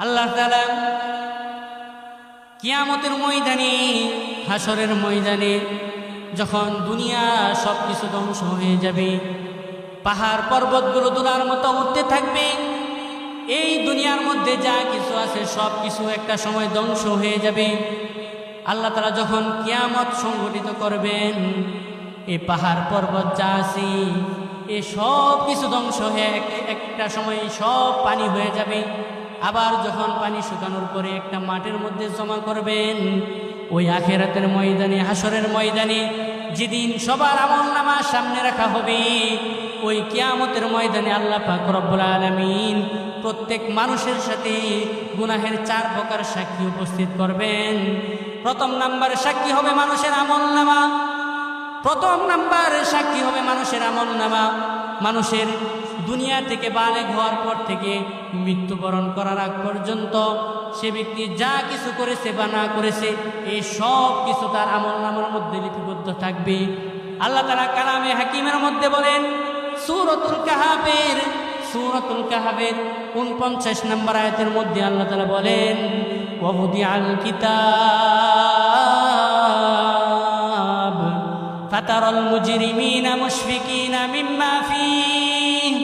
আল্লাহ তাআলা কিয়ামতের ময়দানে, হাসরের ময়দানে যখন দুনিয়া সব কিছু ধ্বংস হয়ে যাবে, পাহাড় পর্বতগুলো দুলার মতো উঠতে থাকবে, এই দুনিয়ার মধ্যে যা কিছু আছে সব কিছু একটা সময় ধ্বংস হয়ে যাবে। আল্লাহ তাআলা যখন কিয়ামত সংঘটিত করবেন, এই পাহাড় পর্বত যা আছে এ সব কিছু ধ্বংস হয়ে একটা সময় সব পানি হয়ে যাবে। আবার যখন পানি শুকানোর পরে একটা মাটির মধ্যে জমা করবেন, ওই আখিরাতের ময়দানে, হাসরের ময়দানে যেদিন সবার আমলনামা সামনে রাখা হবে, ওই কিয়ামতের ময়দানে আল্লাহ পাক রব্বুল আলামিন প্রত্যেক মানুষের সাথে গুনাহের 4 প্রকার সাক্ষী উপস্থিত করবেন। প্রথম নাম্বার সাক্ষী হবে মানুষের আমলনামা। প্রথম নাম্বার সাক্ষী হবে মানুষের আমলনামা। মানুষের দুনিয়া থেকে বালেগ হওয়ার পর থেকে মৃত্যুবরণ করার আগ পর্যন্ত সে ব্যক্তি যা কিছু করেছে বা না করেছে, এই সব কিছু তার আমলনামার মধ্যে লিপিবদ্ধ থাকবে। আল্লাহ তাআলা কালামে হাকিমের মধ্যে বলেন, সূরাতুল কাহাফের 49 নম্বর আয়াতের মধ্যে আল্লাহ তাআলা বলেন, ওয়াবুদিআল কিতাব ফাতারাল মুজরিমিনা মুশফিকিনা মিম্মা ফীহ।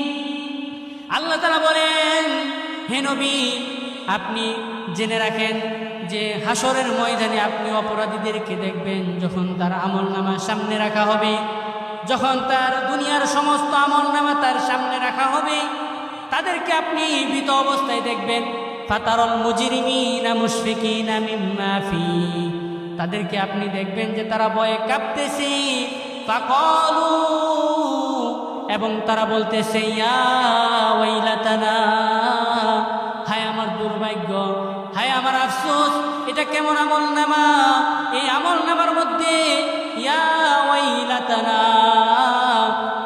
আল্লাহ তাআলা বলেন, হে নবী, আপনি জেনে রাখেন যে হাসরের ময়দানে আপনি অপরাধীদেরকে দেখবেন যখন তার আমলনামা সামনে রাখা হবে, যখন তার দুনিয়ার সমস্ত আমলনামা তার সামনে রাখা হবে, তাদেরকে আপনি ভীত অবস্থায় দেখবেন। ফাতারাল মুজরিমিনা মুশফিকিনা মিম্মা ফীহ, তাদেরকে আপনি দেখবেন যে তারা ভয়ে কাঁপতেছে। ফাকালু, এবং তারা বলতেছে, ইয়া ওয়াইলাতানা, হায় আমার দুর্ভাগ্য, হায় আমার আফসোস, এটা কেমন আমলনামা, এই আমলনামার মধ্যে ইয়া ওয়াইলাতানা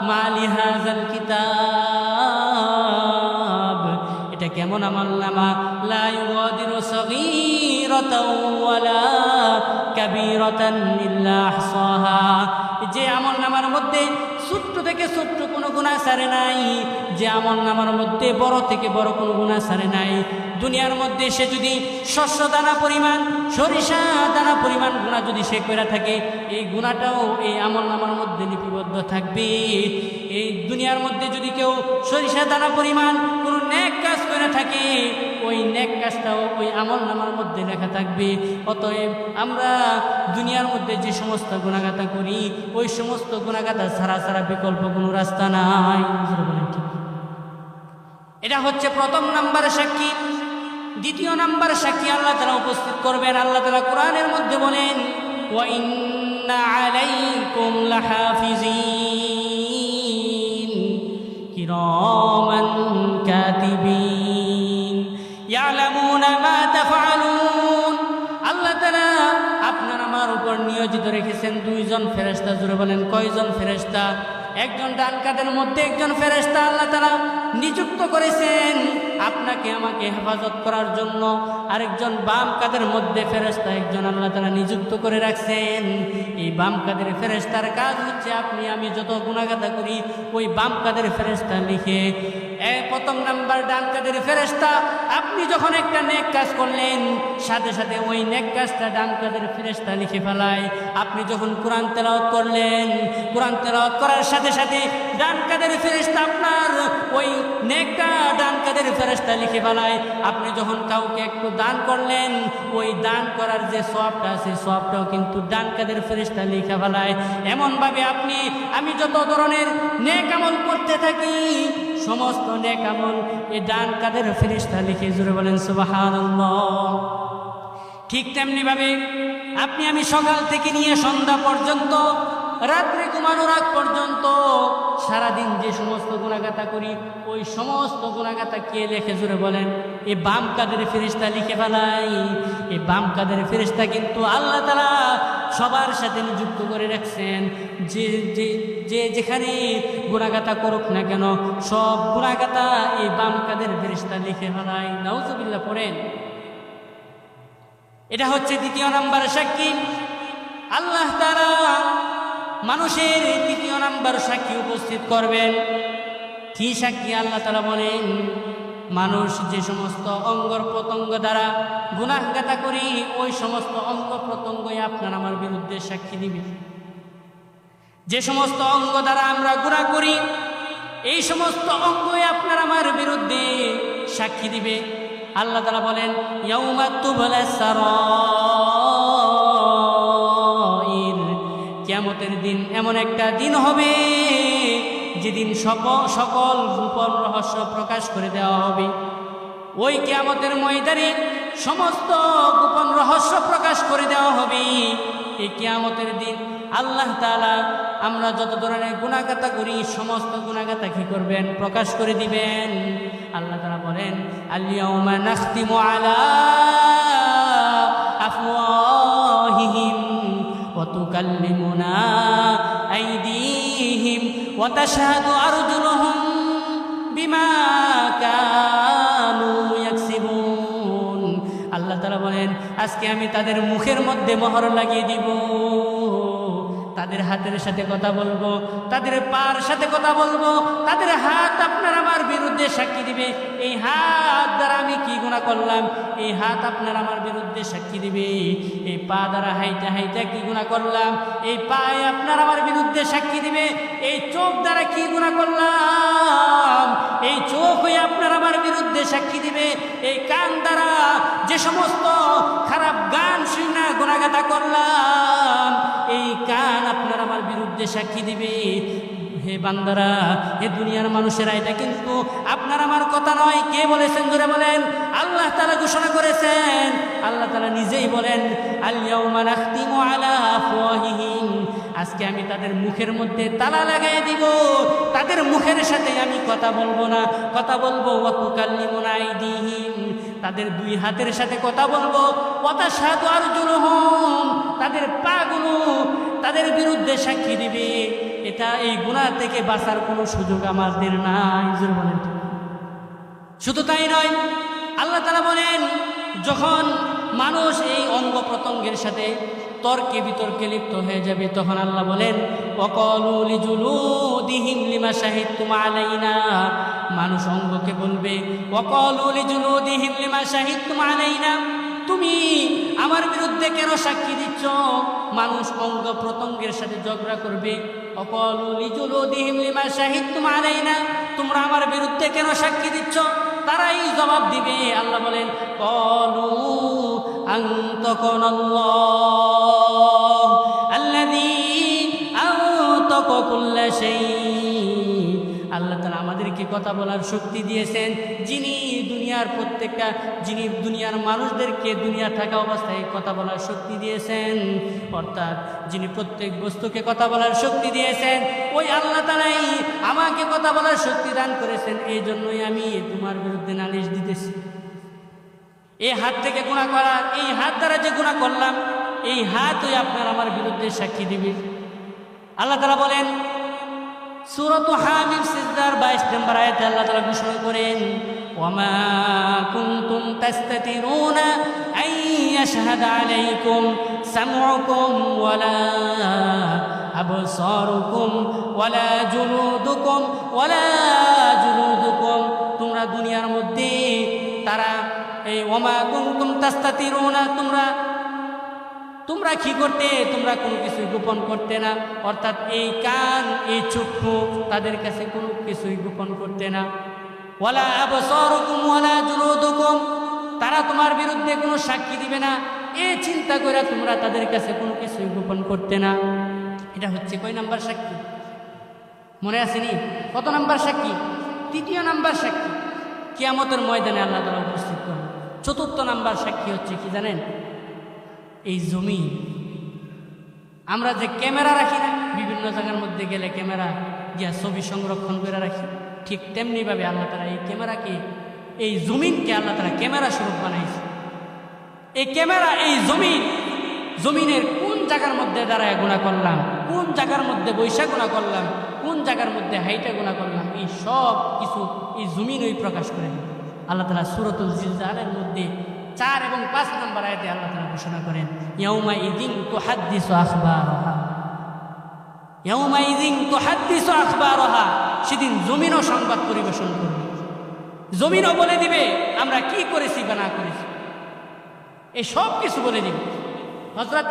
মা লিহাযাল কিতাব, এটা কেমন আমলনামা, লা ইউগাদিরু সগীরাতাও ওয়ালা কাবীরাতান ইল্লা আহসাহা, যে আমলনামার মধ্যে ছোট্ট থেকে ছোট্ট কোনো গুনাহ ছাড়ে নাই, যে আমলনামার মধ্যে বড় থেকে বড় কোনো গুনাহ ছাড়ে নাই। দুনিয়ার মধ্যে সে যদি শস্য দানা পরিমাণ, সরিষা দানা পরিমাণ গুনাহ যদি সে করে থাকে, এই গুনাহটাও এই আমলনামার মধ্যে লিপিবদ্ধ থাকবে। এই দুনিয়ার মধ্যে যদি কেউ সরিষা দানা পরিমাণ কোনো নেক কাজ করে থাকে, ওই নেক কাজটাও ওই আমলনামার মধ্যে লেখা থাকবে। অতএব আমরা দুনিয়ার মধ্যে যে সমস্ত গুনাহগাতা করি, ওই সমস্ত গুনাহগাতা ছাড়া বিকল্প কোনো রাস্তা নাই। এটা হচ্ছে প্রথম নাম্বার সাক্ষী। দ্বিতীয় নাম্বার সাক্ষী আল্লাহ তাআলা উপস্থিত করবেন। আল্লাহ তাআলা কোরআনের মধ্যে বলেন, ওয়া ইন্না আলাইকুম লাহাফিজিন কিরামান কাতিবিন ইয়ালামুনা মা তাফআলুন। আল্লাহ তাআলা আপনার আমার উপর নিয়োজিত রেখেছেন 2 জন ফেরেশতা। জোরে বলেন, কয়জন ফেরেশতা? একজন ডান কাঁধের মধ্যে একজন ফেরেশতা আল্লাহ তাআলা নিযুক্ত করেছেন আপনাকে আমাকে হেফাজত করার জন্য। আরেকজন বাম কাঁধের মধ্যে ফেরেশতা একজন আল্লাহ তাআলা নিযুক্ত করে রাখছেন। এই বাম কাঁধের ফেরেশতার কাজ হচ্ছে আপনি আমি যত গুনাহগাতা করি, ওই বাম কাঁধের ফেরেশতা লিখে। প্রথম নাম্বার ডান কাঁধের ফেরেশতা, আপনি যখন একটা নেক কাজ করলেন, সাথে সাথে ওই নেক কাজটা ডান কাঁধের ফেরেশতা লিখে ফেলায়। আপনি যখন কোরআন তেলাওয়াত করলেন, কোরআন তেলাওয়াত করার সাথে সাথে ডান কাঁধের ফেরেশতা আপনার ওই নেকটা ডান কাঁধের ফেরেশতা লিখে ফেলায়। আপনি যখন কাউকে একটু দান করলেন, ওই দান করার যে সওয়াবটা আছে, সওয়াবটাও কিন্তু ডান কাঁধের ফেরেশতা লিখে ফেলায়। এমনভাবে আপনি আমি যত ধরনের নেক আমল করতে থাকি, সমস্ত নেক আমল এই ডান কাঁধের ফেরেশতা লিখে। জোরে বলেন সুবহানাল্লাহ। ঠিক তেমনি ভাবে আপনি আমি সকাল থেকে নিয়ে সন্ধ্যা পর্যন্ত, রাত্রে ঘুমানোর আগ পর্যন্ত সারাদিন যে সমস্ত গুনাহগাতা করি, ওই সমস্ত গুনাহগাতা কে লেখে? জোরে বলেন, এই বাম কাঁধের ফেরেশতা লিখে ফেলাই। এই বাম কাঁধের ফেরেশতা কিন্তু আল্লাহ তাআলা সবার সাথে নিযুক্ত করে রাখছেন। যে যেখানে গুনাহগাতা করুক না কেন, সব গুনাহগাতা এই বাম কাঁধের ফেরেশতা লিখে ফেলাই। নাউজুবিল্লাহ পড়েন। এটা হচ্ছে দ্বিতীয় নাম্বার সাক্ষী। আল্লাহ তাআলা মানুষের তৃতীয় নাম্বার সাক্ষী উপস্থিত করবেন। কি সাক্ষী? আল্লাহ তাআলা বলেন, মানুষ যে সমস্ত অঙ্গ প্রত্যঙ্গ দ্বারা গুনাহগাতা করি, ওই সমস্ত অঙ্গ প্রত্যঙ্গই আপনার আমার বিরুদ্ধে সাক্ষী দিবে। যে সমস্ত অঙ্গ দ্বারা আমরা গুনাহ করি, এই সমস্ত অঙ্গই আপনার আমার বিরুদ্ধে সাক্ষী দিবে। আল্লাহ তাআলা বলেন, ইয়াউমা তুবলা সারাইর, কিয়ামতের দিন এমন একটা দিন হবে যেদিন সকল গোপন রহস্য প্রকাশ করে দেওয়া হবে। ওই কিয়ামতের ময়দানে সমস্ত গোপন রহস্য প্রকাশ করে দেওয়া হবে। এই কিয়ামতের দিন আল্লাহ তাআলা আমরা যত ধরনের গুনাহগাতা করি, সমস্ত গুনাহগাতা কি করবেন? প্রকাশ করে দিবেন। আল্লাহ তাআলা বলেন, আল-ইয়াউমা নাখতিমু আলা আফওয়াহিহিম ওয়া তুকাল্লিমুনা আইদিহিম ওয়া তাশহাদু আরজুলুহুম বিমা কানু ইয়াকসিবুন। আল্লাহ তাআলা বলেন, আজকে আমি তাদের মুখের মধ্যে মোহর লাগিয়ে দিব, তাদের হাতের সাথে কথা বলবো, তাদের পার সাথে কথা বলবো, তাদের হাত আপনার আমার বিরুদ্ধে সাক্ষী দিবে। এই হাত দ্বারা আমি কি গুনাহ করলাম, এই হাত আপনার আমার বিরুদ্ধে সাক্ষী দিবে। এই পা দ্বারা হাইটা হাইটা কি গুনাহ করলাম, এই পায়ে আপনার আমার বিরুদ্ধে সাক্ষী দিবে। এই চোখ দ্বারা কি গুনাহ করলাম, এই চোখ হয়ে আপনার আমার বিরুদ্ধে সাক্ষী দিবে। এই কান দ্বারা যে সমস্ত খারাপ গান শুনে গুনাহগাতা করলাম, এই কান আপনার আমার বিরুদ্ধে সাক্ষী দিবে। হে বান্দারা, হে দুনিয়ার মানুষেরা, এটা কিন্তু আপনার আমার কথা নয়। কে বলেছেন? জোরে বলেন। আল্লাহ তাআলা ঘোষণা করেছেন। আল্লাহ তাআলা নিজেই বলেন, আল-ইয়াউমা নাখতিমু আলা আফওয়াহিহিম, আজকে আমি তাদের মুখের মধ্যে তালা লাগাই দিব, তাদের মুখের সাথে আমি কথা বলবো না, কথা বলবো ওয়া তুকাল্লিমুনা আইদিহিম, তাদের দুই হাতের সাথে কথা বলবো, ওয়া তাশহাদু আরজুলুহুম, তাদের পাগুলো তাদের বিরুদ্ধে সাক্ষী দিবে। এটা এই গুনাহ থেকে বাঁচার কোনো সুযোগ আমাদের নাই। শুধু তাই নয়, আল্লাহ তাআলা বলেন, যখন মানুষ এই অঙ্গ প্রত্যঙ্গের সাথে তর্কে বিতর্কে লিপ্ত হয়ে যাবে, তখন আল্লাহ বলেন, ওয়াকালু লিজুলুদিহিম লিমা শাহিদতুম আলাইনা, মানুষ অঙ্গকে বলবে, ওয়াকালু লিজুলুদিহিম লিমা শাহিদতুম আলাইনা, তুমি আমার বিরুদ্ধে কেন সাক্ষী দিচ্ছ? মানুষ অঙ্গ প্রত্যঙ্গের সাথে ঝগড়া করবে। ওয়াকালু লিজুলুদিহিম লিমা শাহিদতুম আলাইনা, তোমরা আমার বিরুদ্ধে কেন সাক্ষী দিচ্ছ? তারাই জবাব দিবে। আল্লাহ বলেন, ক্বালু আনতাকানাল্লাহ আল্লাযী আনতাকা কুল্লা শাই, আল্লাহ তাআলা আমাদেরকে কথা বলার শক্তি দিয়েছেন, যিনি দুনিয়ার মানুষদেরকে দুনিয়া থাকা অবস্থায় কথা বলার শক্তি দিয়েছেন। অর্থাৎ যিনি প্রত্যেক বস্তুকে কথা বলার শক্তি দিয়েছেন, ওই আল্লাহ তাআলাই আমাকে কথা বলার শক্তি দান করেছেন। এই জন্যই আমি তোমার বিরুদ্ধে নালিশ দিতেছি। এই হাত থেকে গুনাহ করা, এই হাত দ্বারা যে গুনাহ করলাম, এই হাতই আপনার আমার বিরুদ্ধে সাক্ষী দিবে। আল্লাহ তাআলা বলেন, সূরাত হামিম সিজদার 22 নম্বর আয়াতে আল্লাহ তাআলা ঘোষণা করেন, ওয়ামা কুনতুম তাস্তাতিরুনা আন ইয়াশহাদা আলাইকুম সামউকুম ওয়ালা আবসারুকুম ওয়ালা জুলুদুকুম, তোমরা দুনিয়ার মধ্যে তারা এই ওয়ামা কুনতুম তাস্তাতিরুনা, তোমরা কি করতে? তোমরা কোনো কিছুই গোপন করতে না। অর্থাৎ এই কান, এই চক্ষু তাদের কাছে কোনো কিছুই গোপন করতে না। ওয়ালা আবসারুকুম ওয়ালা জুলুদুকুম, তারা তোমার বিরুদ্ধে কোনো সাক্ষী দিবে না, এই চিন্তা করে তোমরা তাদের কাছে কোনো কিছুই গোপন করতে না। এটা হচ্ছে কয় নাম্বার সাক্ষী? মনে আসেনি? কত নাম্বার সাক্ষী? 3য় নাম্বার সাক্ষী। কিয়ামতের ময়দানে আল্লাহ তাআলা উপস্থিত করবেন। 4র্থ নাম্বার সাক্ষী হচ্ছে কি জানেন? এই জমিন। আমরা যে ক্যামেরা রাখি না, বিভিন্ন জায়গার মধ্যে গেলে ক্যামেরা গিয়া ছবি সংরক্ষণ করে রাখি, ঠিক তেমনিভাবে আল্লাহ তাআলা এই ক্যামেরাকে, এই জমিনকে আল্লাহ তাআলা ক্যামেরা স্বরূপ বানাইছে। এই ক্যামেরা, এই জমিনের কোন জায়গার মধ্যে দাঁড়ায় গুনাহ করলাম, কোন জায়গার মধ্যে বৈশা গুনাহ করলাম, কোন জায়গার মধ্যে হাইটা গুনাহ করলাম, এই সব কিছু এই জমিনই প্রকাশ করে আল্লাহ তাআলা সূরাতুল জিলজালের মধ্যে 4 এবং 5 নম্বর আয়াতে আল্লাহ তাআলা ঘোষণা করেন, ইয়াউমাইযিন তুহাদ্দিসু আখবারাহা, ইয়াউমাইযিন তুহাদ্দিসু আখবারাহা, সেদিন জমিনও সংবাদ পরিবেশন করবে। জমিনও বলে দিবে আমরা কি করেছি বা না করেছি, এই সব কিছু বলে দিবে। হযরত